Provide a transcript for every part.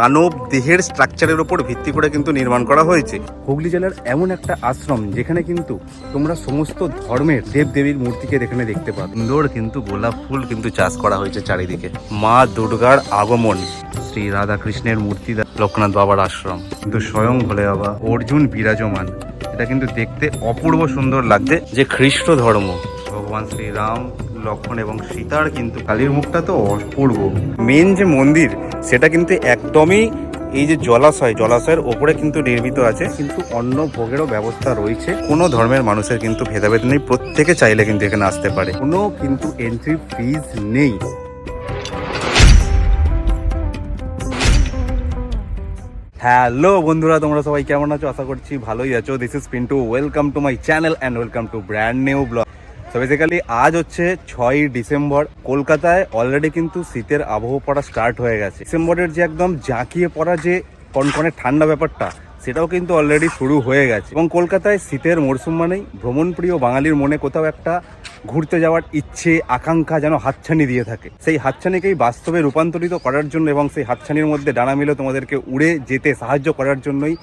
মানব দেহের স্ট্রাকচারের উপর ভিত্তি করে কিন্তু নির্মাণ করা হয়েছে। হুগলি জেলার এমন একটা আশ্রম যেখানে কিন্তু তোমরা সমস্ত ধর্মের দেব দেবীর মূর্তিকে এখানে দেখতে পাবে। সুন্দর কিন্তু গোলাপ ফুল কিন্তু চাষ করা হয়েছে চারিদিকে। মা দুর্গার আগমন, শ্রী রাধা কৃষ্ণের মূর্তি, লোকনাথ বাবার আশ্রম, কিন্তু স্বয়ং ভোলে বাবা অর্জুন বিরাজমান। এটা কিন্তু দেখতে অপূর্ব সুন্দর লাগছে। যে খ্রিস্ট ধর্ম, ভগবান শ্রীরাম, লক্ষ্মণ এবং সীতার কিন্তু কালীর মুখটা তো অপূর্ব। মেন যে মন্দির সেটা কিন্তু একদমই এই যে জলাশয়ের ওপরে কিন্তু নির্মিত আছে, কিন্তু অন্ন ভোগেরও ব্যবস্থা রয়েছে। কোনো ধর্মের মানুষের কিন্তু ভেদাভেদ নেই, প্রত্যেকে চাইলে কিন্তু এখানে আসতে পারে, কোনো কিন্তু এন্ট্রি ফিজ নেই। হ্যালো বন্ধুরা, তোমরা সবাই কেমন আছো? আশা করছি ভালোই আছো। This is Pintu, welcome to my channel and welcome to brand new blog. তো বেসিক্যালি আজ হচ্ছে 6ই ডিসেম্বর। কলকাতায় অলরেডি কিন্তু শীতের আবহ পড়া স্টার্ট হয়ে গেছে। ডিসেম্বরের যে একদম জাঁকিয়ে পড়া যে কনকনে ঠান্ডা ব্যাপারটা, সেটাও কিন্তু অলরেডি শুরু হয়ে গেছে। এবং কলকাতায় শীতের মরশুম মানেই ভ্রমণপ্রিয় বাঙালির মনে কোথাও একটা ঘুরতে যাওয়ার ইচ্ছে, আকাঙ্ক্ষা যেন হাতছানি দিয়ে থাকে। সেই হাতছানিকেই বাস্তবে রূপান্তরিত করার জন্য এবং সেই হাতছানির মধ্যে ডানা মেলে তোমাদেরকে উড়ে যেতে সাহায্য করার জন্যই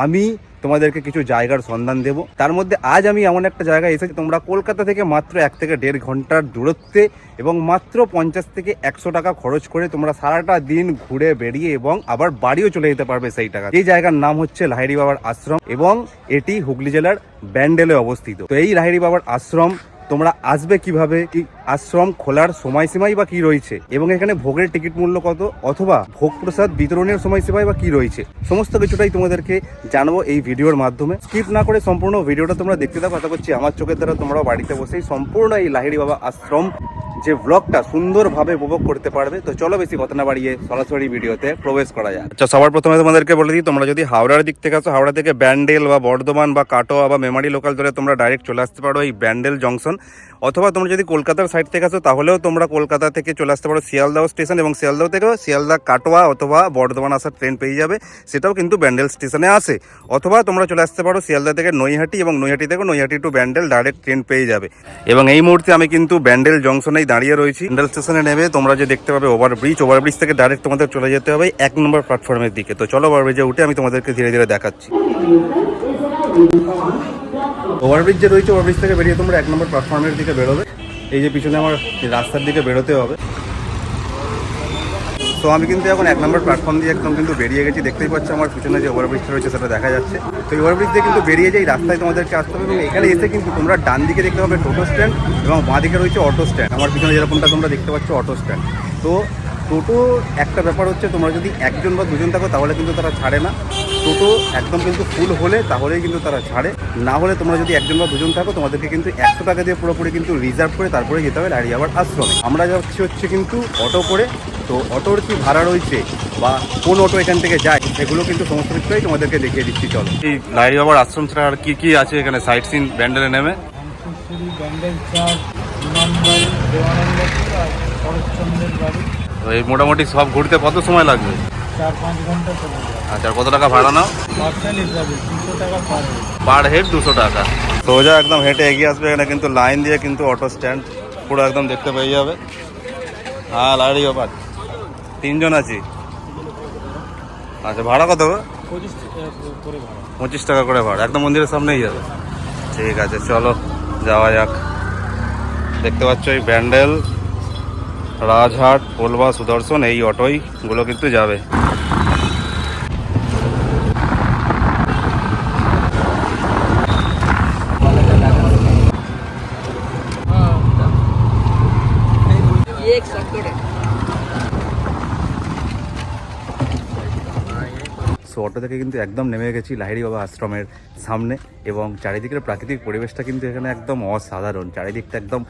আমি তোমাদেরকে কিছু জায়গার সন্ধান দেব। তার মধ্যে আজ আমি এমন একটা জায়গায় এসেছি, তোমরা কলকাতা থেকে মাত্র 1 থেকে 1.5 ঘন্টার দূরত্বে এবং মাত্র 50 থেকে 100 টাকা খরচ করে তোমরা সারাটা দিন ঘুরে বেরিয়ে এবং আবার বাড়িও চলে যেতে পারবে সেই টাকা। এই জায়গার নাম হচ্ছে লাহিড়ী বাবার আশ্রম এবং এটি হুগলি জেলার ব্যান্ডেলে অবস্থিত। তো এই লাহিড়ী বাবার আশ্রম তোমরা আসবে কিভাবে, কি আশ্রম খোলার সময়সীমাই বা কি রয়েছে, এবং এখানে ভোগের টিকিট মূল্য কত, অথবা ভোগ প্রসাদ বিতরণের সময়সীমাই বা কি রয়েছে, সমস্ত কিছুটাই তোমাদেরকে জানাবো এই ভিডিওর মাধ্যমে। স্কিপ না করে সম্পূর্ণ ভিডিওটা তোমরা দেখতে থাকো। আশা করছি আমার চোখের দ্বারা তোমরা বাড়িতে বসেই সম্পূর্ণ এই লাহিড়ী বাবা আশ্রম যে ব্লগটা সুন্দরভাবে উপভোগ করতে পারবে। তো চলো বেশি কথা না বাড়িয়ে সরাসরি ভিডিওতে প্রবেশ করা যায়। আচ্ছা, সবার প্রথমে তোমাদেরকে বলে দিই, তোমরা যদি হাওড়ার দিক থেকে আসো, হাওড়া থেকে ব্যান্ডেল বা বর্ধমান বা কাটোয়া বা মেমারি লোকাল ধরে তোমরা ডাইরেক্ট চলে আসতে পারো এই ব্যান্ডেল জংশন। অথবা তোমরা যদি কলকাতার সাইড থেকে আসো তাহলেও তোমরা কলকাতা থেকে চলে আসতে পারো শিয়ালদহ স্টেশন, এবং শিয়ালদহ থেকেও শিয়ালদহ কাটোয়া অথবা বর্ধমান আসার ট্রেন পেয়ে যাবে, সেটাও কিন্তু ব্যান্ডেল স্টেশনে আসে। অথবা তোমরা চলে আসতে পারো শিয়ালদহ থেকে নৈহাটি, এবং নৈহাটি থেকে Naihati to Bandel direct train পেয়ে যাবে। এবং এই মুহূর্তে আমি কিন্তু ব্যান্ডেল জংশনেই দাঁড়িয়ে রয়েছি। ব্যান্ডেল স্টেশনে নেমে তোমরা যে দেখতে পাবে ওভারব্রিজ থেকে ডাইরেক্ট তোমাদের চলে যেতে হবে 1 নম্বর প্ল্যাটফর্মের দিকে। তো চলো ওভারব্রিজে উঠে আমি তোমাদেরকে ধীরে ধীরে দেখাচ্ছি। ওভারব্রিজ যে রয়েছে, ওভারব্রিজ থেকে বেরিয়ে তোমরা 1 নম্বর প্ল্যাটফর্মের দিকে বেরোবে। এই যে পিছনে আমার রাস্তার দিকে বেরোতে হবে। তো আমি কিন্তু এখন 1 নম্বর প্ল্যাটফর্ম দিয়ে একদম কিন্তু বেরিয়ে গেছি। দেখতেই পাচ্ছ আমার পিছনে যে ওভারব্রিজটা রয়েছে সেটা দেখা যাচ্ছে। তো এই ওভারব্রিজ দিয়ে কিন্তু বেরিয়ে যাই রাস্তায় তোমাদেরকে আসতে হবে, এবং এখানে এসে কিন্তু তোমরা ডান দিকে দেখতে পাবে টোটো স্ট্যান্ড এবং বাঁ দিকে রয়েছে অটো স্ট্যান্ড। আমার পিছনে যেরকমটা তোমরা দেখতে পাচ্ছ অটো স্ট্যান্ড। তো টোটো একটা ব্যাপার হচ্ছে, তোমরা যদি 1জন বা 2জন থাকো তাহলে কিন্তু তারা ছাড়ে না। টোটো একদম কিন্তু ফুল হলে তাহলেই কিন্তু তারা ছাড়ে, না হলে তোমরা যদি 1জন বা 2জন থাকো তোমাদেরকে কিন্তু 100 টাকা দিয়ে পুরোপুরি কিন্তু রিজার্ভ করে তারপরে যেতে হবে লাহিড়ী বাবার আশ্রমে। আমরা যাচ্ছি হচ্ছে কিন্তু অটো করে। তো অটোর কি ভাড়া রয়েছে বা কোন অটো এখান থেকে যায় সেগুলো কিন্তু সমস্ত কিছুটাই তোমাদেরকে দেখিয়ে দিচ্ছি। চলো, এই লাহিড়ী বাবার আশ্রম ছাড়া আর কি কি আছে এখানে সাইট সিন ব্যান্ডেলে নেমে? এই মোটামুটি সব ঘুরতে কত সময় লাগবে? 4-5 ঘন্টা চলে যায়। আচ্ছা, কত টাকা ভাড়া নাও? পার্সেন্ট হিসাবে 200 টাকা পার হেড 200 টাকা। সোজা একদম হেঁটে এগিয়ে আসবে, এখানে কিন্তু লাইন দিয়ে কিন্তু অটো স্ট্যান্ড পুরো একদম দেখতে পেয়ে যাবে। হ্যাঁ, লাহিড়ী বাবার 3 জন আছি। আচ্ছা, ভাড়া কত? 25 টাকা করে ভাড়া, একদম মন্দিরের সামনেই যাবে। ঠিক আছে, চলো যাওয়া যাক। দেখতে পাচ্ছ এই ব্যান্ডেল, রাজহাট, পোলবা, সুদর্শন এই অটোইগুলো কিন্তু যাবে। সো অটো থেকে কিন্তু একদম নেমে গেছি লাহিড়ী বাবা আশ্রমের সামনে, এবং চারিদিকের প্রাকৃতিক পরিবেশটা কিন্তু এখানে একদম অসাধারণ। চারিদিকটা একদম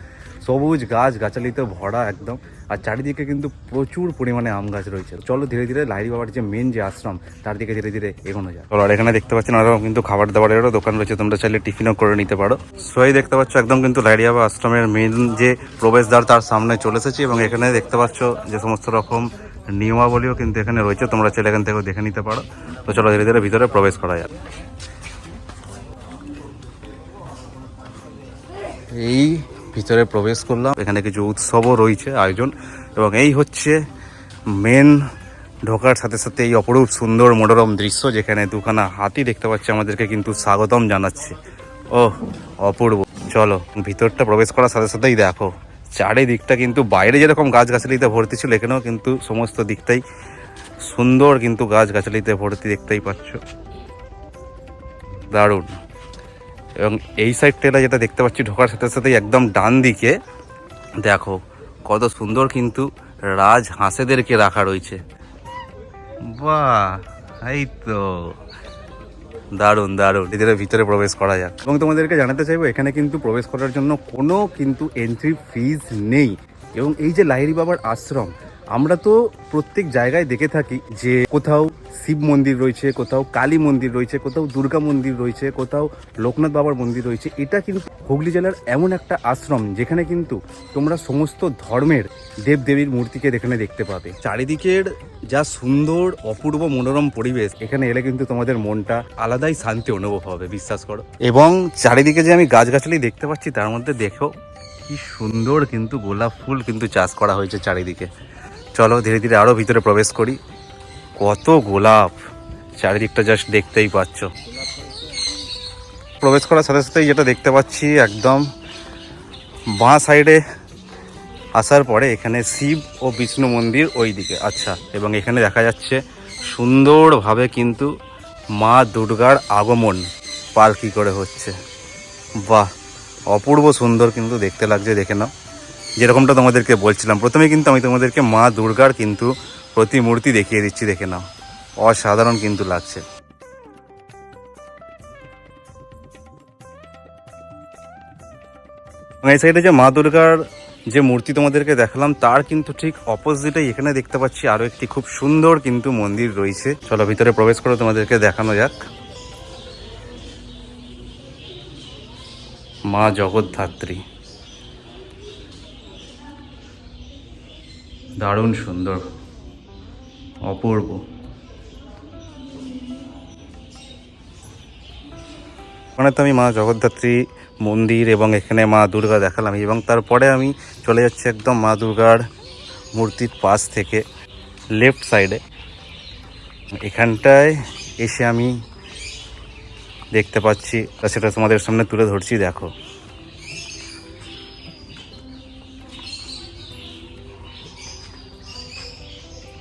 সবুজ গাছ গাছালিতে ভরা একদম, আর চারিদিকে কিন্তু প্রচুর পরিমাণে আম গাছ রয়েছে। চলো ধীরে ধীরে লাহিড়ী বাবার যে মেন যে আশ্রম তার দিকে ধীরে ধীরে এগোনো যায়। আর এখানে দেখতে পাচ্ছেন আরও কিন্তু খাবার দাবারেরও দোকান রয়েছে, তোমরা চাইলে টিফিনও করে নিতে পারো। সোই দেখতে পাচ্ছ একদম কিন্তু লাহিড়ী বাবা আশ্রমের মেন যে প্রবেশদ্বার তার সামনে চলে এসেছি, এবং এখানে দেখতে পাচ্ছ যে সমস্ত রকম নিয়মাবলীও কিন্তু এখানে রয়েছে, তোমরা চাইলে এখান থেকেও দেখে নিতে পারো। তো চলো ধীরে ধীরে ভিতরে প্রবেশ করা যাক। এই ভিতরে প্রবেশ করলাম, এখানে কিছু উৎসবও রয়েছে আয়োজন, এবং এই হচ্ছে মেন ঢোকার সাথে সাথে এই অপরূপ সুন্দর মনোরম দৃশ্য, যেখানে দুখানা হাতি দেখতে পাচ্ছি আমাদেরকে কিন্তু স্বাগতম জানাচ্ছে। ও অপূর্ব। চলো ভিতরটা প্রবেশ করার সাথে সাথেই দেখো চারিদিকটা কিন্তু বাইরে যেরকম গাছগাছালিতে ভর্তি ছিল, এখানেও কিন্তু সমস্ত দিকটাই সুন্দর কিন্তু গাছগাছালিতে ভর্তি, দেখতেই পাচ্ছ, দারুণ। এবং এই সাইডটা যেটা দেখতে পাচ্ছি ঢোকার সাথে সাথেই একদম ডান দিকে দেখো কত সুন্দর কিন্তু রাজ হাঁসেদেরকে রাখা রয়েছে। বাহ, এই তো দারুণ দারুণ। এদের ভিতরে প্রবেশ করা যাক, এবং তোমাদেরকে জানাতে চাইবো এখানে কিন্তু প্রবেশ করার জন্য কোনো কিন্তু এন্ট্রি ফিজ নেই। এবং এই যে লাহিড়ী বাবার আশ্রম, আমরা তো প্রত্যেক জায়গায় দেখে থাকি যে কোথাও শিব মন্দির রয়েছে, কোথাও কালী মন্দির রয়েছে, কোথাও দুর্গা মন্দির রয়েছে, কোথাও লোকনাথ বাবার মন্দির রয়েছে। এটা কিন্তু হুগলি জেলার এমন একটা আশ্রম যেখানে কিন্তু তোমরা সমস্ত ধর্মের দেবদেবীর মূর্তিকে এখানে দেখতে পাবে। চারিদিকের যা সুন্দর অপূর্ব মনোরম পরিবেশ, এখানে এলে কিন্তু তোমাদের মনটা আলাদাই শান্তি অনুভব হবে, বিশ্বাস করো। এবং চারিদিকে যে আমি গাছগাছালি দেখতে পাচ্ছি, তার মধ্যে দেখো কি সুন্দর কিন্তু গোলাপ ফুল কিন্তু চাষ করা হয়েছে চারিদিকে। চলো ধীরে ধীরে আরো ভিতরে প্রবেশ করি। কত গোলাপ চারিদিকটা জাস্ট দেখতেই পাচ্ছ। প্রবেশ করার সাথে সাথেই যেটা দেখতে পাচ্ছি একদম বাঁ সাইডে আসার পরে এখানে শিব ও বিষ্ণু মন্দির ওই দিকে। আচ্ছা, এবং এখানে দেখা যাচ্ছে সুন্দরভাবে কিন্তু মা দুর্গার আগমন পালকি করে হচ্ছে। বাহ, অপূর্ব সুন্দর কিন্তু দেখতে লাগছে, দেখে নাও। যেরকমটা তোমাদেরকে বলছিলাম প্রথমে, কিন্তু আমি তোমাদেরকে মা দুর্গার কিন্তু প্রতিমূর্তি দেখিয়ে দিচ্ছি, দেখে নাও, অসাধারণ কিন্তু লাগছে। এই সাইডে যে মা দুর্গার যে মূর্তি তোমাদেরকে দেখালাম, তার কিন্তু ঠিক অপোজিটে এখানে দেখতে পাচ্ছি আরো একটি খুব সুন্দর কিন্তু মন্দির রয়েছে। চলো ভিতরে প্রবেশ করে তোমাদেরকে দেখানো যাক। মা জগদ্ধাত্রী, দারুণ সুন্দর, অপূর্ব। ওখানে তো আমি মা জগদ্ধাত্রী মন্দির এবং এখানে মা দুর্গা দেখালাম, এবং তারপরে আমি চলে যাচ্ছি একদম মা দুর্গার মূর্তির পাশ থেকে লেফট সাইডে। এখানটায় এসে আমি দেখতে পাচ্ছি, সেটা তোমাদের সামনে তুলে ধরছি, দেখো।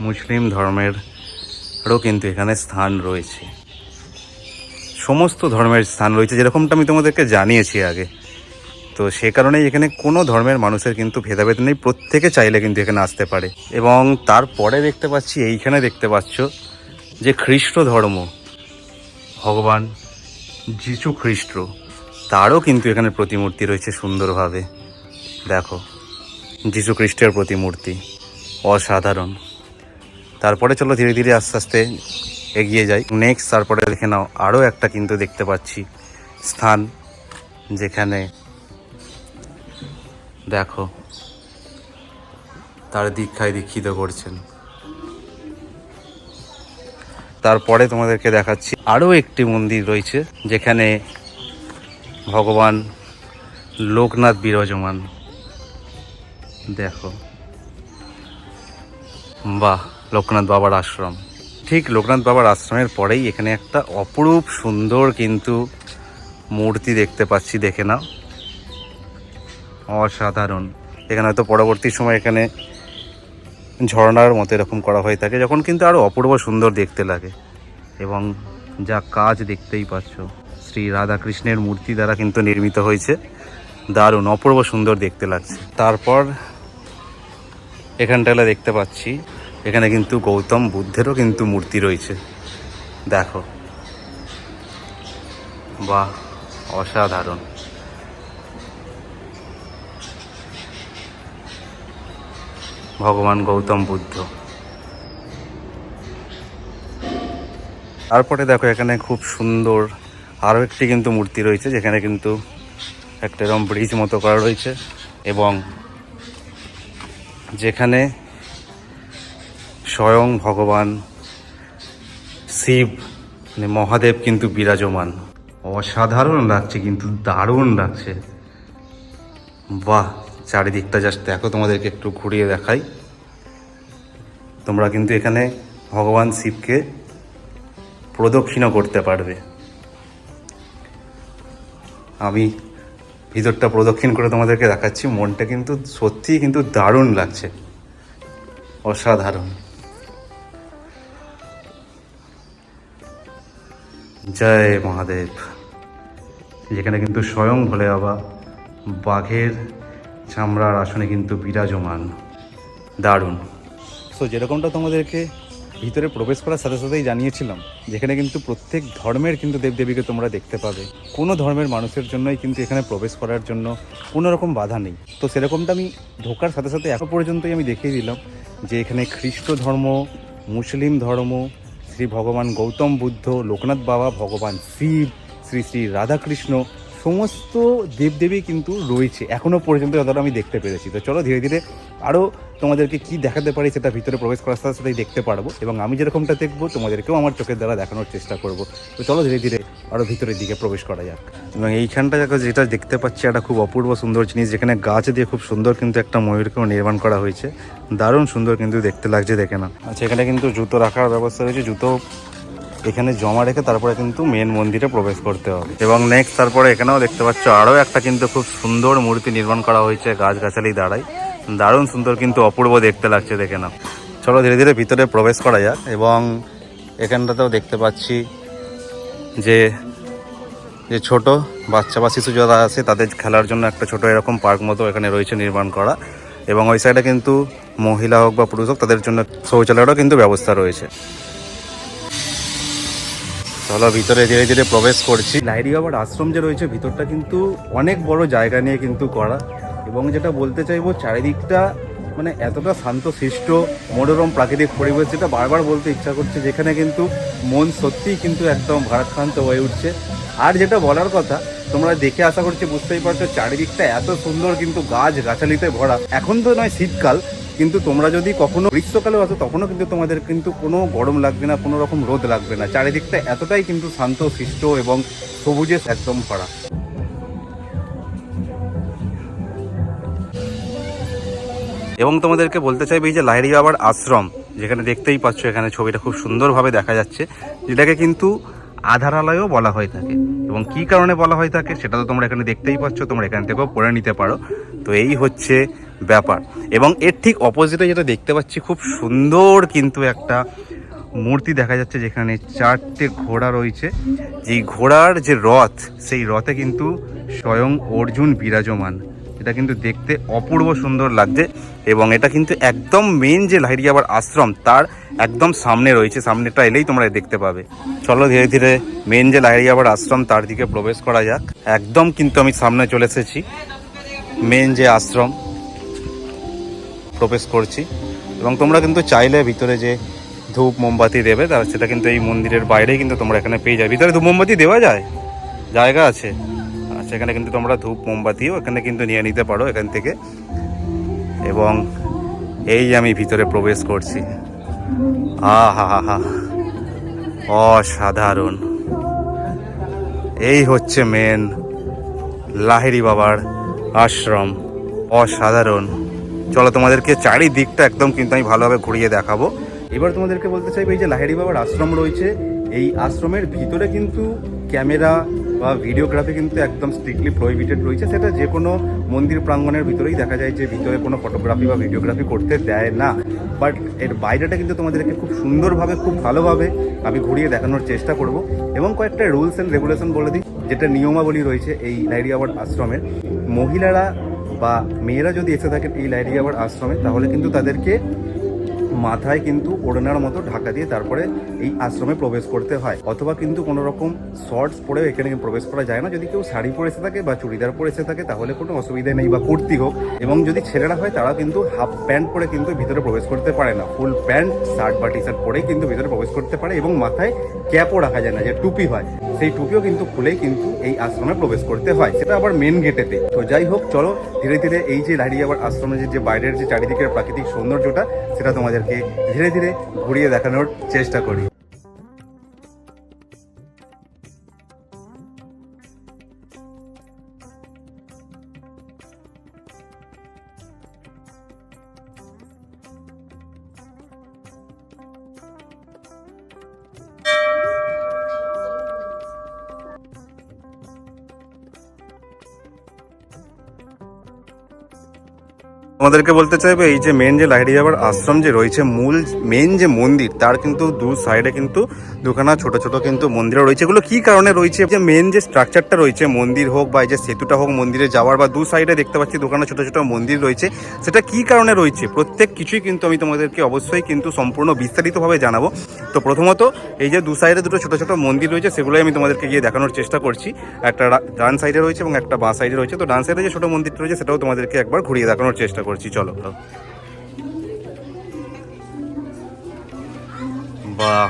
মুসলিম ধর্মেরও কিন্তু এখানে স্থান রয়েছে, সমস্ত ধর্মের স্থান রয়েছে, যেরকমটা আমি তোমাদেরকে জানিয়েছি আগে। তো সে কারণেই এখানে কোনো ধর্মের মানুষের কিন্তু ভেদাভেদ নেই, প্রত্যেকে চাইলে কিন্তু এখানে আসতে পারে। এবং তারপরে দেখতে পাচ্ছি এইখানে দেখতে পাচ্ছ যে খ্রিস্ট ধর্ম, ভগবান যিশু খ্রিস্ট, তারও কিন্তু এখানে প্রতিমূর্তি রয়েছে সুন্দরভাবে। দেখো যিশু খ্রিস্টের প্রতিমূর্তি, অসাধারণ। তারপরে চলো ধীরে ধীরে আস্তে আস্তে এগিয়ে যাই নেক্সট। তারপরে দেখে নাও আরও একটা কিন্তু দেখতে পাচ্ছি স্থান, যেখানে দেখো তার দীক্ষায় দীক্ষিত করছেন। তারপরে তোমাদেরকে দেখাচ্ছি আরও একটি মন্দির রয়েছে, যেখানে ভগবান লোকনাথ বিরাজমান। দেখো, বাহ, লোকনাথ বাবার আশ্রম। ঠিক লোকনাথ বাবার আশ্রমের পরেই এখানে একটা অপরূপ সুন্দর কিন্তু মূর্তি দেখতে পাচ্ছি, দেখে নাও, অসাধারণ। এখানে হয়তো পরবর্তী সময় এখানে ঝর্ণার মতো এরকম করা হয়ে থাকে, যখন কিন্তু আরও অপূর্ব সুন্দর দেখতে লাগে। এবং যা কাজ দেখতেই পাচ্ছ, শ্রী রাধাকৃষ্ণের মূর্তি দ্বারা কিন্তু নির্মিত হয়েছে, দারুণ অপূর্ব সুন্দর দেখতে লাগছে। তারপর এখানটায় দেখতে পাচ্ছি এখানে কিন্তু গৌতম বুদ্ধেরও কিন্তু মূর্তি রয়েছে, দেখো, বাহ, অসাধারণ। ভগবান গৌতম বুদ্ধ। তারপরে দেখো এখানে খুব সুন্দর আরও একটি কিন্তু মূর্তি রয়েছে, যেখানে কিন্তু একটা এরকম ব্রিজ মতো করা রয়েছে, এবং যেখানে স্বয়ং ভগবান শিব মানে মহাদেব কিন্তু বিরাজমান। অসাধারণ লাগছে, কিন্তু দারুণ লাগছে। বাহ, চারিদিকটা জাস্ট দেখো, তোমাদেরকে একটু ঘুরিয়ে দেখাই। তোমরা কিন্তু এখানে ভগবান শিবকে প্রদক্ষিণা করতে পারবে। আমি ভিতরটা প্রদক্ষিণ করে তোমাদেরকে দেখাচ্ছি। মনটা কিন্তু সত্যিই কিন্তু দারুণ লাগছে, অসাধারণ। জয় মহাদেব। যেখানে কিন্তু স্বয়ং ভোলে বাবা বাঘের চামড়ার আসনে কিন্তু বিরাজমান। দারুণ। সো যেরকমটা তোমাদেরকে ভিতরে প্রবেশ করার সাথে সাথেই জানিয়েছিলাম, যেখানে কিন্তু প্রত্যেক ধর্মের কিন্তু দেবদেবীকে তোমরা দেখতে পাবে। কোনো ধর্মের মানুষের জন্যই কিন্তু এখানে প্রবেশ করার জন্য কোনো রকম বাধা নেই। তো সেরকমটা আমি ঢোকার সাথে সাথে এখন পর্যন্তই আমি দেখিয়ে দিলাম যে এখানে খ্রিস্ট ধর্ম, মুসলিম ধর্ম, শ্রী ভগবান গৌতম বুদ্ধ, লোকনাথ বাবা, ভগবান শিব, শ্রী শ্রী রাধাকৃষ্ণ, সমস্ত দেবদেবী কিন্তু রয়েছে এখনও পর্যন্ত, যতটা আমি দেখতে পেরেছি। তো চলো ধীরে ধীরে আরও তোমাদেরকে কি দেখাতে পারি সেটা ভিতরে প্রবেশ করার সাথে সাথেই দেখতে পারবো, এবং আমি যেরকমটা দেখবো তোমাদেরকেও আমার চোখের দ্বারা দেখানোর চেষ্টা করব। তো চলো ধীরে ধীরে আরও ভিতরের দিকে প্রবেশ করা যাক। এবং এইখানটা যেটা দেখতে পাচ্ছি একটা খুব অপূর্ব সুন্দর জিনিস, যেখানে গাছ দিয়ে খুব সুন্দর কিন্তু একটা ময়ূরকেও নির্মাণ করা হয়েছে। দারুণ সুন্দর কিন্তু দেখতে লাগছে, দেখে না। আচ্ছা, এখানে কিন্তু জুতো রাখার ব্যবস্থা রয়েছে। জুতো এখানে জমা রেখে তারপরে কিন্তু মেন মন্দিরে প্রবেশ করতে হবে। এবং নেক্সট তারপরে এখানেও দেখতে পাচ্ছ আরও একটা কিন্তু খুব সুন্দর মূর্তি নির্মাণ করা হয়েছে গাছগাছালি দ্বারাই। দারুণ সুন্দর কিন্তু অপূর্ব দেখতে লাগছে, দেখে না। চলো ধীরে ধীরে ভিতরে প্রবেশ করা যাক। এবং এখানটাতেও দেখতে পাচ্ছি যে ছোট বাচ্চা বা শিশু যারা আছে তাদের খেলার জন্য একটা ছোট এরকম পার্ক মতো এখানে রয়েছে নির্মাণ করা। এবং ওই সাইডে কিন্তু মহিলা হোক বা পুরুষ হোক তাদের জন্য শৌচালয়েরও কিন্তু ব্যবস্থা রয়েছে। চলো ভিতরে ধীরে ধীরে প্রবেশ করছি। লাহিড়ী বাবার আশ্রম যে রয়েছে ভিতরটা কিন্তু অনেক বড় জায়গা নিয়ে কিন্তু করা। এবং যেটা বলতে চাইবো, চারিদিকটা মানে এতটা শান্তশিষ্ট মনোরম প্রাকৃতিক পরিবেশ, যেটা বারবার বলতে ইচ্ছা করছে, যেখানে কিন্তু মন সত্যিই কিন্তু একদম ভারাক্রান্ত হয়ে উঠছে। আর যেটা বলার কথা, তোমরা দেখে আশা করছি বুঝতেই পারছো, চারিদিকটা এত সুন্দর কিন্তু গাছ গাছালিতে ভরা। এখন তো নয় শীতকাল, কিন্তু তোমরা যদি কখনো গ্রীষ্মকালেও আসো তখনও কিন্তু তোমাদের কিন্তু কোনো গরম লাগবে না, কোনো রকম রোদ লাগবে না। চারিদিকটা এতটাই কিন্তু শান্ত শিষ্ট এবং সবুজে একদম ভরা। এবং তোমাদেরকে বলতে চাইবে, এই যে লাহিড়ী বাবার আশ্রম, যেখানে দেখতেই পাচ্ছ এখানে ছবিটা খুব সুন্দরভাবে দেখা যাচ্ছে, যেটাকে কিন্তু আধারালয়ও বলা হয়ে থাকে। এবং কি কারণে বলা হয়ে থাকে সেটা তো তোমরা এখানে দেখতেই পাচ্ছ, তোমরা এখান থেকেও পড়ে নিতে পারো। তো এই হচ্ছে ব্যাপার। এবং এর ঠিক অপোজিটে যেটা দেখতে পাচ্ছি, খুব সুন্দর কিন্তু একটা মূর্তি দেখা যাচ্ছে, যেখানে 4টে ঘোড়া রয়েছে। যেই ঘোড়ার যে রথ, সেই রথে কিন্তু স্বয়ং অর্জুন বিরাজমান। এটা কিন্তু দেখতে অপূর্ব সুন্দর লাগছে। এবং এটা কিন্তু একদম মেন যে লাহিড়ী বাবার আশ্রম তার একদম সামনে রয়েছে। সামনেটা এলেই তোমরা দেখতে পাবে। চলো ধীরে ধীরে মেন যে লাহিড়ী বাবার আশ্রম তার দিকে প্রবেশ করা যাক। একদম কিন্তু আমি সামনে চলে এসেছি, মেন যে আশ্রম প্রবেশ করছি। এবং তোমরা কিন্তু চাইলে ভিতরে যে ধূপ মোমবাতি দেবে, তার সেটা কিন্তু এই মন্দিরের বাইরেই কিন্তু তোমরা এখানে পেয়ে যাবে। ভিতরে ধূপ মোমবাতি দেওয়া যায়, জায়গা আছে। সেখানে কিন্তু তোমরা ধূপ মোমবাতিও এখানে কিন্তু নিয়ে নিতে পারো এখান থেকে। এবং এই আমি ভিতরে প্রবেশ করছি। আহা হা হা, অসাধারণ। এই হচ্ছে মেন লাহিড়ী বাবার আশ্রম, অসাধারণ। চলো তোমাদেরকে চারিদিকটা একদম কিন্তু আমি ভালোভাবে ঘুরিয়ে দেখাবো। এবার তোমাদেরকে বলতে চাইবো, এই যে লাহিড়ী বাবার আশ্রম রয়েছে, এই আশ্রমের ভিতরে কিন্তু ক্যামেরা বা ভিডিওগ্রাফি কিন্তু একদম স্ট্রিক্টলি প্রহিবিটেড রয়েছে। সেটা যে কোনো মন্দির প্রাঙ্গণের ভিতরেই দেখা যায় যে ভিতরে কোনো ফটোগ্রাফি বা ভিডিওগ্রাফি করতে দেয় না। বাট এর বাইরেটা কিন্তু তোমাদেরকে খুব সুন্দরভাবে, খুব ভালোভাবে আমি ঘুরিয়ে দেখানোর চেষ্টা করব। এবং কয়েকটা রুলস অ্যান্ড রেগুলেশন বলে দিই, যেটা নিয়মাবলী রয়েছে এই লাহিড়ী বাবার আশ্রমের। মহিলারা বা মেয়েরা যদি এসে থাকেন এই লাহিড়ী বাবার আশ্রমে, তাহলে কিন্তু তাদেরকে মাথায় কিন্তু ওড়নার মতো ঢাকা দিয়ে তারপরে এই আশ্রমে প্রবেশ করতে হয়। অথবা কিন্তু কোনো রকম শর্টস পরেও এখানে প্রবেশ করা যায় না। যদি কেউ শাড়ি পরে এসে থাকে বা চুড়িদার পরে এসে থাকে তাহলে কোনো অসুবিধা নেই, বা কুর্তি হোক। এবং যদি ছেলেরা হয় তারা কিন্তু হাফ প্যান্ট পরে কিন্তু ভিতরে প্রবেশ করতে পারে না, ফুল প্যান্ট শার্ট বা টি শার্ট পরেই কিন্তু ভিতরে প্রবেশ করতে পারে। এবং মাথায় ক্যাপও রাখা যায় না, যে টুপি হয় সেই টুপিও কিন্তু খুলেই কিন্তু এই আশ্রমে প্রবেশ করতে হয়, সেটা আবার মেন গেটেতে। তো যাই হোক, চলো ধীরে ধীরে এই যে লাহিড়ী বাবার আশ্রমের যে বাইরের যে চারিদিকের প্রাকৃতিক সৌন্দর্যটা সেটা তোমাদেরকে তোমাদেরকে ধীরে ধীরে ঘুরিয়ে দেখানোর চেষ্টা করি। আমাদেরকে বলতে চাইবে এই যে মেন যে লাহিড়ী বাবার আশ্রম যে রয়েছে, মূল মেন যে মন্দির, তার কিন্তু দু সাইডে কিন্তু দুখানা ছোট ছোট কিন্তু মন্দিরও রয়েছে। এগুলো কি কারণে রয়েছে? যে মেন যে স্ট্রাকচারটা রয়েছে, মন্দির হোক বা এই যে সেতুটা হোক মন্দিরে যাওয়ার, বা দু সাইডে দেখতে পাচ্ছি দুখানা ছোট ছোট মন্দির রয়েছে, সেটা কি কারণে রয়েছে প্রত্যেক কিছুই কিন্তু আমি তোমাদেরকে অবশ্যই কিন্তু সম্পূর্ণ বিস্তারিতভাবে জানাবো। তো প্রথমত এই যে দু সাইডে দুটো ছোট ছোট মন্দির রয়েছে, সেগুলোই আমি তোমাদেরকে গিয়ে দেখানোর চেষ্টা করছি। একটা ডান সাইডে রয়েছে এবং একটা বাঁ সাইডে রয়েছে। তো ডান সাইডে যে ছোট মন্দিরটা রয়েছে সেটাও তোমাদেরকে একবার ঘুরিয়ে দেখানোর চেষ্টা করছি, চলো। বাহ,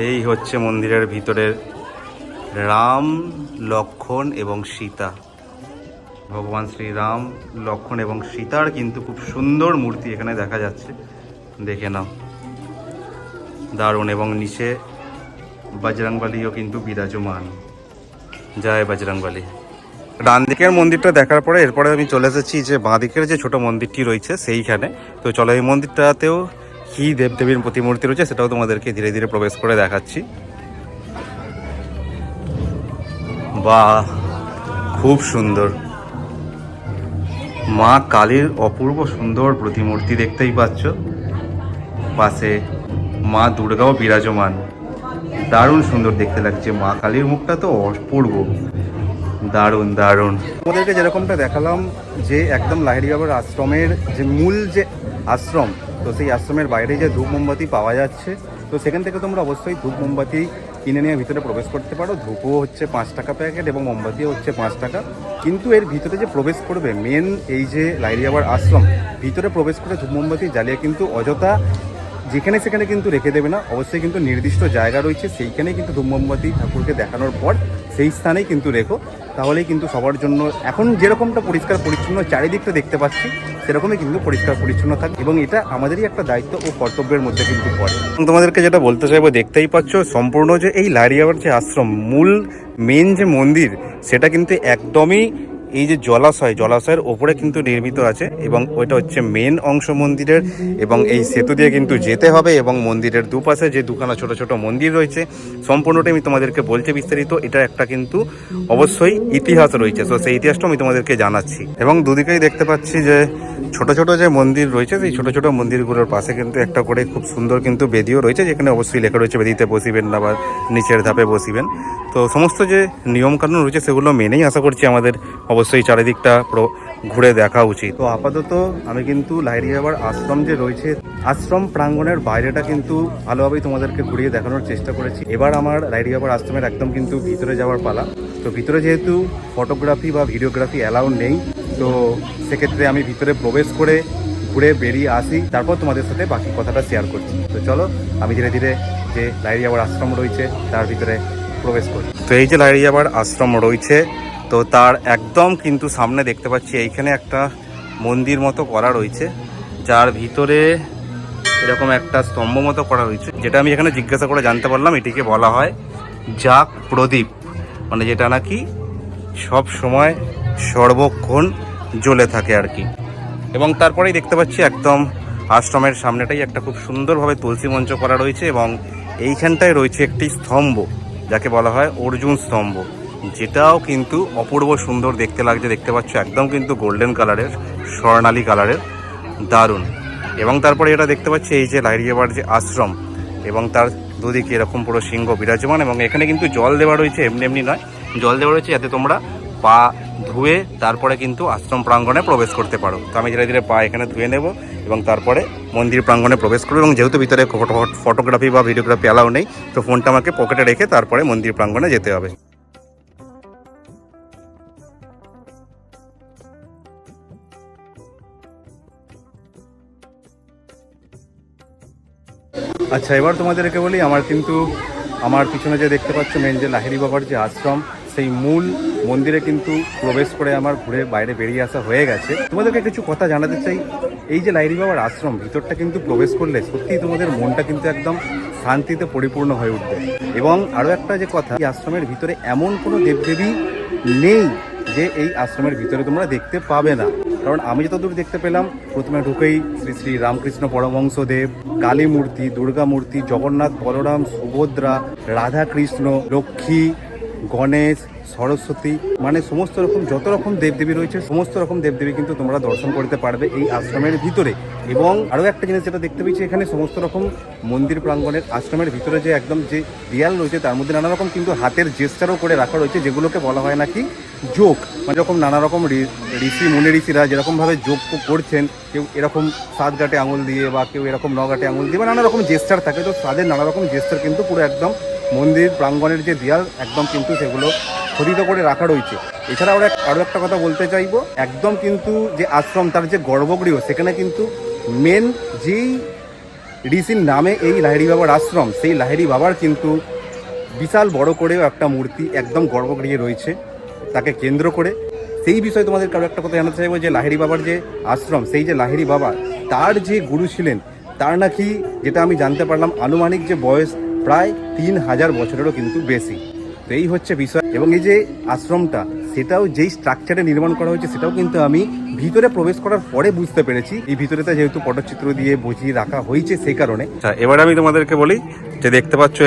এই হচ্ছে মন্দিরের ভিতরের রাম, লক্ষ্মণ এবং সীতা। ভগবান শ্রীরাম, লক্ষ্মণ এবং সীতার কিন্তু খুব সুন্দর মূর্তি এখানে দেখা যাচ্ছে, দেখে নাও, দারুণ। এবং নিচে বজরংবলীও কিন্তু বিরাজমান। জয় বজরংবলী। ডান দিকের মন্দিরটা দেখার পরে এরপরে আমি চলে এসেছি যে বাঁ দিকের যে ছোট মন্দিরটি রয়েছে সেইখানে। তো চলো, এই মন্দিরটাতেও কি দেবদেবীর প্রতিমূর্তি রয়েছে সেটাও তোমাদেরকে ধীরে ধীরে প্রবেশ করে দেখাচ্ছি। বাহ, খুব সুন্দর। মা কালীর অপূর্ব সুন্দর প্রতিমূর্তি দেখতেই পাচ্ছ, পাশে মা দুর্গাও বিরাজমান। দারুণ সুন্দর দেখতে লাগছে, মা কালীর মুখটা তো অপূর্ব, দারুণ দারুণ। তোমাদেরকে যেরকমটা দেখালাম যে একদম লাহিড়ী বাবার আশ্রমের যে মূল যে আশ্রম, তো সেই আশ্রমের বাইরে যে ধূপ মোমবাতি পাওয়া যাচ্ছে, তো সেখান থেকে তোমরা অবশ্যই ধূপ মোমবাতি কিনে নিয়ে ভিতরে প্রবেশ করতে পারো। ধূপও হচ্ছে 5 টাকা প্যাকেট এবং মোমবাতিও হচ্ছে 5 টাকা। কিন্তু এর ভিতরে যে প্রবেশ করবে মেন এই যে লাহিড়ী বাবার আশ্রম, ভিতরে প্রবেশ করে ধূপ মোমবাতি জ্বালিয়ে কিন্তু অযথা যেখানে সেখানে কিন্তু রেখে দেবে না। অবশ্যই কিন্তু নির্দিষ্ট জায়গা রয়েছে, সেইখানেই কিন্তু ধূপ মোমবাতি ঠাকুরকে দেখানোর পর সেই স্থানেই কিন্তু রেখো, তাহলেই কিন্তু সবার জন্য এখন যেরকমটা পরিষ্কার পরিচ্ছন্ন চারিদিকটা দেখতে পাচ্ছি সেরকমই কিন্তু পরিষ্কার পরিচ্ছন্ন থাকে, এবং এটা আমাদেরই একটা দায়িত্ব ও কর্তব্যের মধ্যে কিন্তু পড়ে। তোমাদেরকে যেটা বলতে চাইবো, দেখতেই পাচ্ছ সম্পূর্ণ যে এই লাহিড়ী বাবার যে আশ্রম, মূল মেন যে মন্দির, সেটা কিন্তু একদমই এই যে জলাশয়ের ওপরে কিন্তু নির্মিত আছে, এবং ওইটা হচ্ছে মেন অংশ মন্দিরের। এবং এই সেতু দিয়ে কিন্তু যেতে হবে, এবং মন্দিরের দুপাশে যে দুখানা ছোট ছোট মন্দির রয়েছে সম্পূর্ণটাই আমি তোমাদেরকে বলতে বিস্তারিত। এটা একটা কিন্তু অবশ্যই ইতিহাস রয়েছে, তো সেই ইতিহাসটা আমি তোমাদেরকে জানাচ্ছি। এবং দুদিকেই দেখতে পাচ্ছি যে ছোট ছোট যে মন্দির রয়েছে, সেই ছোট ছোট মন্দিরগুলোর পাশে কিন্তু একটা করে খুব সুন্দর কিন্তু বেদিও রয়েছে, যেখানে অবশ্যই লেখা রয়েছে বেদিতে বসিবেন না বা নিচের ধাপে বসিবেন। তো সমস্ত যে নিয়মকানুন রয়েছে সেগুলো মেনেই আশা করছি আমাদের অবশ্যই চারিদিকটা পুরো ঘুরে দেখা উচিত। তো আপাতত আমি কিন্তু লাহিড়ী বাবার আশ্রম যে রয়েছে, আশ্রম প্রাঙ্গণের বাইরেটা কিন্তু ভালোভাবেই তোমাদেরকে ঘুরিয়ে দেখানোর চেষ্টা করেছি। এবার আমার লাহিড়ী বাবার আশ্রমের একদম কিন্তু ভিতরে যাওয়ার পালা। তো ভিতরে যেহেতু ফটোগ্রাফি বা ভিডিওগ্রাফি অ্যালাউ নেই, তো সেক্ষেত্রে আমি ভিতরে প্রবেশ করে ঘুরে বেরিয়ে আসি, তারপর তোমাদের সাথে বাকি কথাটা শেয়ার করছি। তো চলো, আমি ধীরে ধীরে যে লাহিড়ী বাবার আশ্রম রয়েছে তার ভিতরে প্রবেশ করি। তো এই যে লাহিড়ী বাবার আশ্রম রয়েছে, তো তার একদম কিন্তু সামনে দেখতে পাচ্ছি এইখানে একটা মন্দির মতো করা রয়েছে, যার ভিতরে এরকম একটা স্তম্ভ মতো করা রয়েছে, যেটা আমি এখানে জিজ্ঞাসা করে জানতে পারলাম এটিকে বলা হয় জাগ প্রদীপ, মানে যেটা নাকি সব সময় সর্বক্ষণ জ্বলে থাকে আর কি। এবং তারপরেই দেখতে পাচ্ছি একদম আশ্রমের সামনেটাই একটা খুব সুন্দরভাবে তুলসী মঞ্চ করা রয়েছে, এবং এইখানটায় রয়েছে একটি স্তম্ভ, যাকে বলা হয় অর্জুন স্তম্ভ, যেটাও কিন্তু অপূর্ব সুন্দর দেখতে লাগছে। দেখতে পাচ্ছ একদম কিন্তু গোল্ডেন কালারের, স্বর্ণালী কালারের, দারুণ। এবং তারপরে এটা দেখতে পাচ্ছি এই যে লাহিড়ী বাবার যে আশ্রম, এবং তার দুদিকে এরকম পুরো সিংহ বিরাজমান, এবং এখানে কিন্তু জল দেওয়া রয়েছে, এমনি এমনি নয়, জল দেওয়া রয়েছে যাতে তোমরা পা ধুয়ে তারপরে কিন্তু আশ্রম প্রাঙ্গণে প্রবেশ করতে পারো। তো আমি ধীরে ধীরে পা এখানে ধুয়ে নেব এবং তারপরে মন্দির প্রাঙ্গণে প্রবেশ করবো। এবং যেহেতু ভিতরে ফটোগ্রাফি বা ভিডিওগ্রাফি অ্যালাউ নেই, তো ফোনটা আমাকে পকেটে রেখে তারপরে মন্দির প্রাঙ্গণে যেতে হবে। আচ্ছা, এবার তোমাদেরকে বলি, আমার পিছনে যে দেখতে পাচ্ছ মেন যে লাহিড়ী বাবার যে আশ্রম, সেই মূল মন্দিরে কিন্তু প্রবেশ করে আমার ঘুরে বাইরে বেরিয়ে আসা হয়ে গেছে। তোমাদেরকে কিছু কথা জানাতে চাই। এই যে লাহিড়ী বাবার আশ্রম, ভিতরটা কিন্তু প্রবেশ করলে সত্যিই তোমাদের মনটা কিন্তু একদম শান্তিতে পরিপূর্ণ হয়ে উঠবে। এবং আরও একটা যে কথা, এই আশ্রমের ভিতরে এমন কোনো দেবদেবী নেই যে এই আশ্রমের ভিতরে তোমরা দেখতে পাবে না। কারণ আমি যতদূর দেখতে পেলাম, প্রথমে ঢুকেই শ্রী শ্রী রামকৃষ্ণ পরমহংসদেব, কালী মূর্তি, দুর্গা মূর্তি, জগন্নাথ, বলরাম, সুভদ্রা, রাধা কৃষ্ণ, লক্ষ্মী, গণেশ, সরস্বতী, মানে সমস্ত রকম যত রকম দেবদেবী রয়েছে সমস্ত রকম দেবদেবী কিন্তু তোমরা দর্শন করতে পারবে এই আশ্রমের ভিতরে। এবং আরও একটা জিনিস যেটা দেখতে পেয়েছি, এখানে সমস্ত রকম মন্দির প্রাঙ্গণের আশ্রমের ভিতরে যে একদম যে দেয়াল রয়েছে তার মধ্যে নানা রকম কিন্তু হাতের জেস্টারও করে রাখা রয়েছে, যেগুলোকে বলা হয় নাকি যোগ। মানে যখন নানা রকম ঋষি মুনি ঋষিরা যেরকমভাবে যোগ করছেন, কেউ এরকম 7 গাঁটে আঙুল দিয়ে বা কেউ এরকম 9 গাঁটে আঙুল দিয়ে বা নানা রকম জেস্টার থাকে, তো তাদের নানা রকম জেস্টার কিন্তু পুরো একদম মন্দির প্রাঙ্গণের যে দেয়াল একদম কিন্তু সেগুলো খোদিত করে রাখা রয়েছে। এছাড়া আরও একটা কথা বলতে চাইবো, একদম কিন্তু যে আশ্রম তার যে গর্ভগৃহ, সেখানে কিন্তু মেন যেই ঋষির নামে এই লাহিড়ী বাবার আশ্রম, সেই লাহিড়ী বাবার কিন্তু বিশাল বড় করেও একটা মূর্তি একদম গর্ভগৃহে রয়েছে তাকে কেন্দ্র করে। সেই বিষয়ে তোমাদের কারো একটা কথা জানাতে চাইবো যে লাহিড়ী বাবার যে আশ্রম, সেই যে লাহিড়ী বাবা, তার যে গুরু ছিলেন, তার নাকি যেটা আমি জানতে পারলাম আনুমানিক যে বয়স প্রায় 3000 বছরেরও কিন্তু বেশি। তো এই হচ্ছে বিষয়। এবং এই যে আশ্রমটা, সেটাও যেই স্ট্রাকচারে নির্মাণ করা হয়েছে সেটাও কিন্তু আমি ভিতরে প্রবেশ করার পরে বুঝতে পেরেছি। এই ভিতরেতে যেহেতু পটচিত্র দিয়ে বুঝিয়ে রাখা হয়েছে সেই কারণে। এবার আমি তোমাদেরকে বলি যে দেখতে পাচ্ছ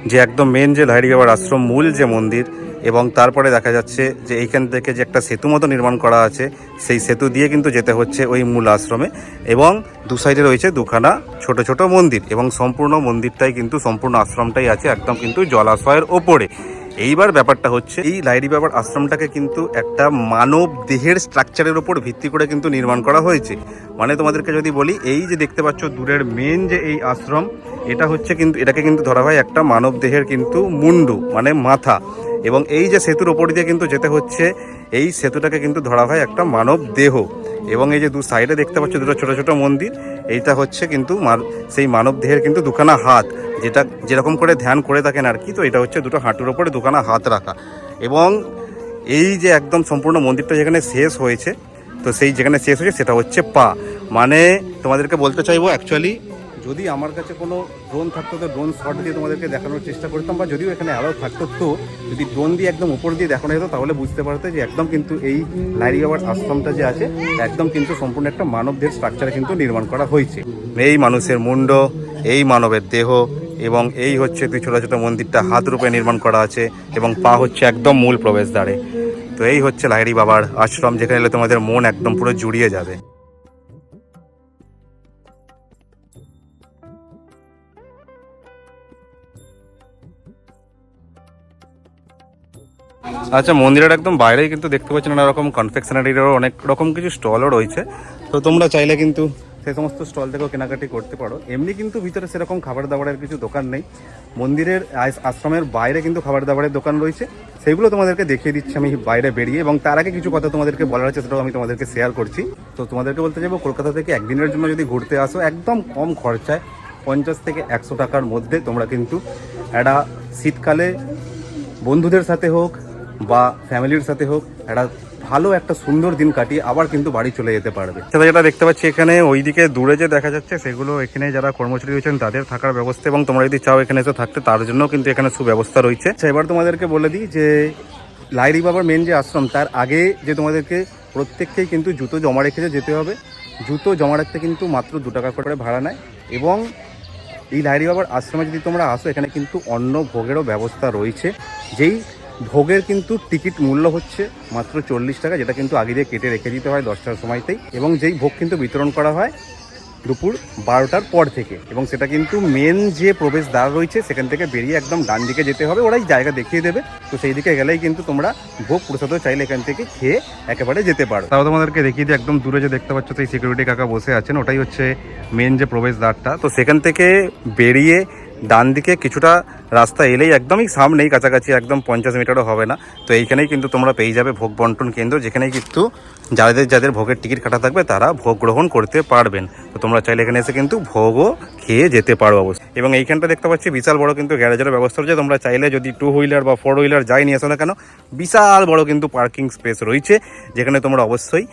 যে একদম মেন যে লাহিড়ী বাবার আশ্রম, মূল যে মন্দির, এবং তারপরে দেখা যাচ্ছে যে এইখান থেকে যে একটা সেতু মতো নির্মাণ করা আছে, সেই সেতু দিয়ে কিন্তু যেতে হচ্ছে ওই মূল আশ্রমে। এবং দু সাইডে রয়েছে দুখানা ছোট ছোট মন্দির, এবং সম্পূর্ণ মন্দিরটাই কিন্তু সম্পূর্ণ আশ্রমটাই আছে একদম কিন্তু জলাশয়ের ওপরে। এইবার ব্যাপারটা হচ্ছে, এই লাহিড়ী বাবার আশ্রমটাকে কিন্তু একটা মানব দেহের স্ট্রাকচারের ওপর ভিত্তি করে কিন্তু নির্মাণ করা হয়েছে। মানে তোমাদেরকে যদি বলি, এই যে দেখতে পাচ্ছ দূরের মেন যে এই আশ্রম, এটা হচ্ছে কিন্তু এটাকে কিন্তু ধরা হয় একটা মানব দেহের কিন্তু মুন্ডু, মানে মাথা। এবং এই যে সেতুর ওপর দিয়ে কিন্তু যেতে হচ্ছে, এই সেতুটাকে কিন্তু ধরা হয় একটা মানব দেহ। এবং এই যে দু সাইডে দেখতে পাচ্ছ দুটো ছোট ছোট মন্দির, এইটা হচ্ছে কিন্তু সেই মানব দেহের কিন্তু দুখানা হাত, যেটা যেরকম করে ধ্যান করে থাকেন আর কি। তো এটা হচ্ছে দুটো হাঁটুর ওপরে দুখানা হাত রাখা। এবং এই যে একদম সম্পূর্ণ মন্দিরটা যেখানে শেষ হয়েছে, তো সেই যেখানে শেষ হয়েছে সেটা হচ্ছে পা। মানে তোমাদেরকে বলতে চাইবো, অ্যাকচুয়ালি যদি আমার কাছে কোনো ড্রোন থাকতো তো ড্রোন শট দিয়ে তোমাদেরকে দেখানোর চেষ্টা করতাম, বা যদিও এখানে অ্যালাউ থাকতো, তো যদি ড্রোন দিয়ে একদম উপর দিয়ে দেখানো যেত তাহলে বুঝতে পারতে যে একদম কিন্তু এই লাহিড়ী বাবার আশ্রমটা যে আছে একদম কিন্তু সম্পূর্ণ একটা মানবদের স্ট্রাকচারে কিন্তু নির্মাণ করা হয়েছে। এই মানুষের মুন্ড, এই মানবের দেহ, এবং এই হচ্ছে দুই ছোটো ছোটো মন্দিরটা হাত রূপে নির্মাণ করা আছে, এবং পা হচ্ছে একদম মূল প্রবেশদ্বারে। তো এই হচ্ছে লাহিড়ী বাবার আশ্রম, যেখানে এলে তোমাদের মন একদম পুরো জুড়িয়ে যাবে। আচ্ছা, মন্দিরের একদম বাইরেই কিন্তু দেখতে পাচ্ছি নানা রকম কনফেকশনারিরও অনেক রকম কিছু স্টলও রয়েছে। তো তোমরা চাইলে কিন্তু সেই সমস্ত স্টল থেকেও কেনাকাটি করতে পারো। এমনি কিন্তু ভিতরে সেরকম খাবার দাবারের কিছু দোকান নেই। মন্দিরের আশ্রমের বাইরে কিন্তু খাবার দাবারের দোকান রয়েছে, সেগুলো তোমাদেরকে দেখিয়ে দিচ্ছি আমি বাইরে বেরিয়ে। এবং তার আগে কিছু কথা তোমাদেরকে বলার আছে, সেটাও আমি তোমাদেরকে শেয়ার করছি। তো তোমাদেরকে বলতে চাইবো, কলকাতা থেকে একদিনের জন্য যদি ঘুরতে আসো, একদম কম খরচায় 50 থেকে 100 টাকার মধ্যে তোমরা কিন্তু একটা শীতকালে বন্ধুদের সাথে হোক বা ফ্যামিলির সাথে হোক একটা ভালো একটা সুন্দর দিন কাটিয়ে আবার কিন্তু বাড়ি চলে যেতে পারবে। সেটা যেটা দেখতে পাচ্ছি এখানে ওইদিকে দূরে যে দেখা যাচ্ছে, সেগুলো এখানে যারা কর্মচারী রয়েছেন তাদের থাকার ব্যবস্থা, এবং তোমরা যদি চাও এখানে এসে থাকতে তার জন্য কিন্তু এখানে সুব্যবস্থা রয়েছে। এবার তোমাদেরকে বলে দিই যে লাহিড়ী বাবার মেন যে আশ্রম, তার আগে যে তোমাদেরকে প্রত্যেককেই কিন্তু জুতো জমা রেখে যেতে হবে। জুতো জমা রাখতে কিন্তু মাত্র 2 টাকা করে ভাড়া নেয়। এবং এই লাহিড়ী বাবার আশ্রমে যদি তোমরা আসো, এখানে কিন্তু অন্ন ভোগেরও ব্যবস্থা রয়েছে। যেই ভোগের কিন্তু টিকিট মূল্য হচ্ছে মাত্র 40 টাকা, যেটা কিন্তু আগে দিয়ে কেটে রেখে দিতে হয় 10টার সময়তেই। এবং যেই ভোগ কিন্তু বিতরণ করা হয় দুপুর 12টার পর থেকে। এবং সেটা কিন্তু মেন যে প্রবেশদ্বার রয়েছে সেখান থেকে বেরিয়ে একদম ডান দিকে যেতে হবে, ওরাই জায়গা দেখিয়ে দেবে। তো সেই দিকে গেলেই কিন্তু তোমরা ভোগ প্রসাদও চাইলে এখান থেকে খেয়ে একেবারে যেতে পারো। তাও তোমাদেরকে দেখিয়ে দিই, একদম দূরে যে দেখতে পাচ্ছ সেই সিকিউরিটি কাকা বসে আছেন, ওটাই হচ্ছে মেন যে প্রবেশদ্বারটা। তো সেখান থেকে বেরিয়ে ডান দিকে কিছুটা রাস্তা এলেই একদমই সামনেই, কাছাকাছি একদম 50 মিটারও হবে না, তো এইখানেই কিন্তু তোমরা পেয়ে যাবে ভোগ বন্টন কেন্দ্র, যেখানেই কিন্তু যাদের ভোগের টিকিট কাটা থাকবে তারা ভোগ গ্রহণ করতে পারবেন। তো তোমরা চাইলে এখানে এসে কিন্তু ভোগও খেয়ে যেতে পারো অবশ্যই। এবং এইখানটা দেখতে পাচ্ছি বিশাল বড় কিন্তু গ্যারেজের ব্যবস্থা রয়েছে। তোমরা চাইলে যদি 2 হুইলার বা 4 হুইলার যাই নিয়ে আসো না কেন, বিশাল বড় কিন্তু পার্কিং স্পেস রয়েছে, যেখানে তোমরা অবশ্যই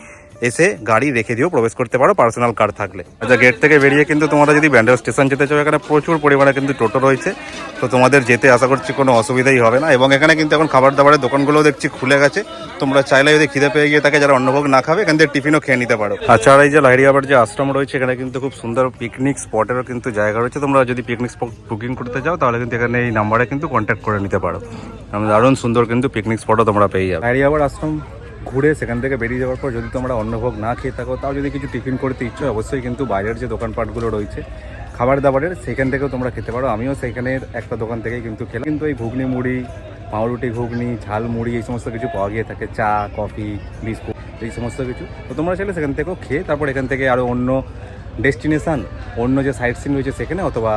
এসে গাড়ি রেখে দিয়েও প্রবেশ করতে পারো পার্সোনাল কার থাকলে। আচ্ছা, গেট থেকে বেরিয়ে কিন্তু তোমরা যদি ব্যান্ডেল স্টেশন যেতে চাও, এখানে প্রচুর পরিমাণে কিন্তু টোটো রয়েছে, তো তোমাদের যেতে আশা করছি কোনো অসুবিধাই হবে না। এবং এখানে কিন্তু এখন খাবার দাবারের দোকানগুলোও দেখছি খুলে গেছে, তোমরা চাইলে যদি খিদে পেয়ে গিয়ে থাকে, যারা অন্নভোগ না খাবে, এখান থেকে টিফিনও খেয়ে নিতে পারো। আচ্ছা, আর এই যে লাহিড়ী বাবার যে আশ্রম রয়েছে, এখানে কিন্তু খুব সুন্দর পিকনিক স্পটেরও কিন্তু জায়গা রয়েছে। তোমরা যদি পিকনিক স্পট বুকিং করতে চাও তাহলে কিন্তু এখানে এই নাম্বারে কিন্তু কন্ট্যাক্ট করে নিতে পারো। দারুণ সুন্দর কিন্তু পিকনিক স্পটও তোমরা পেয়ে যাবে। লাহিড়ী বাবার আশ্রম ঘুরে সেখান থেকে বেরিয়ে যাওয়ার পর যদি তোমরা অন্নভোগ না খেয়ে থাকো, তাও যদি কিছু টিফিন করতে ইচ্ছে, অবশ্যই কিন্তু বাইরের যে দোকানপাটগুলো রয়েছে খাবার দাবারের, সেখান থেকেও তোমরা খেতে পারো। আমিও সেইখানের একটা দোকান থেকেই কিন্তু খেলাম। কিন্তু এই ঘুগনি মুড়ি, পাউরুটি ঘুগনি, ঝাল মুড়ি, এই সমস্ত কিছু পাওয়া গিয়ে থাকে, চা কফি বিস্কুট এই সমস্ত কিছু। তো তোমরা চাইলে সেখান থেকেও খেয়ে তারপর এখান থেকে আরও অন্য ডেস্টিনেশন, অন্য যে সাইট সিন রয়েছে সেখানে, অথবা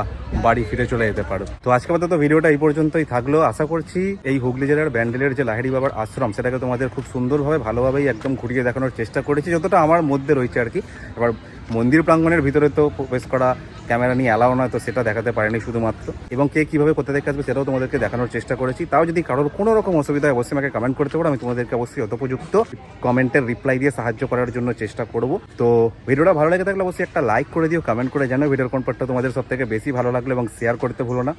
বাড়ি ফিরে চলে যেতে পারো। তো আজকে আপাতত ভিডিওটা এই পর্যন্তই থাকলো। আশা করছি এই হুগলি জেলার ব্যান্ডেলের যে লাহিড়ী বাবার আশ্রম, সেটাকে তোমাদের খুব সুন্দরভাবে ভালোভাবেই একদম ঘুরিয়ে দেখানোর চেষ্টা করেছি, যতটা আমার মধ্যে রয়েছে আর কি। এবার মন্দির প্রাঙ্গণের ভিতরে তো প্রবেশ করা ক্যামেরা নিয়ে অ্যালাও নয়, তো সেটা দেখাতে পারেনি শুধুমাত্র। এবং কে কীভাবে কোথা থেকে আসবে সেটাও তোমাদেরকে দেখানোর চেষ্টা করেছি। তাও যদি কারোর কোনো রকম অসুবিধা হয় অবশ্যই আমাকে কমেন্ট করতে পারো, আমি তোমাদেরকে অবশ্যই যথোপযুক্ত কমেন্টের রিপ্লাই দিয়ে সাহায্য করার জন্য চেষ্টা করব। তো ভিডিওটা ভালো লেগে থাকলে অবশ্যই একটা লাইক করে দিও, কমেন্ট করে জানাও ভিডিওর কোন পার্টটা তোমাদের সব থেকে বেশি ভালো লাগলো, এবং শেয়ার করতে ভুলো না।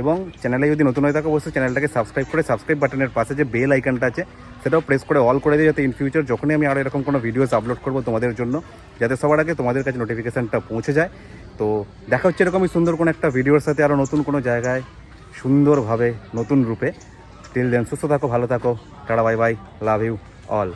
এবং চ্যানেলে যদি নতুন হয়ে থাকো অবশ্যই চ্যানেলটাকে সাবস্ক্রাইব করে সাবস্ক্রাইব বাটনের পাশে যে বেল আইকনটা আছে সেটাও প্রেস করে অল করে দিও, যাতে ইন ফিউচার যখনই আমি আরও এরকম কোনো ভিডিওস আপলোড করবো তোমাদের জন্য, যাতে সবার আগে তোমাদের কাছে নোটিফিকেশানটা পৌঁছে যায়। তো দেখা হচ্ছে এরকমই সুন্দর কোনো একটা ভিডিওর সাথে, আরও নতুন কোনো জায়গায় সুন্দরভাবে নতুন রূপে। টিল দেন সুস্থ থাকো, ভালো থাকো, টাটা, bye bye, love you all.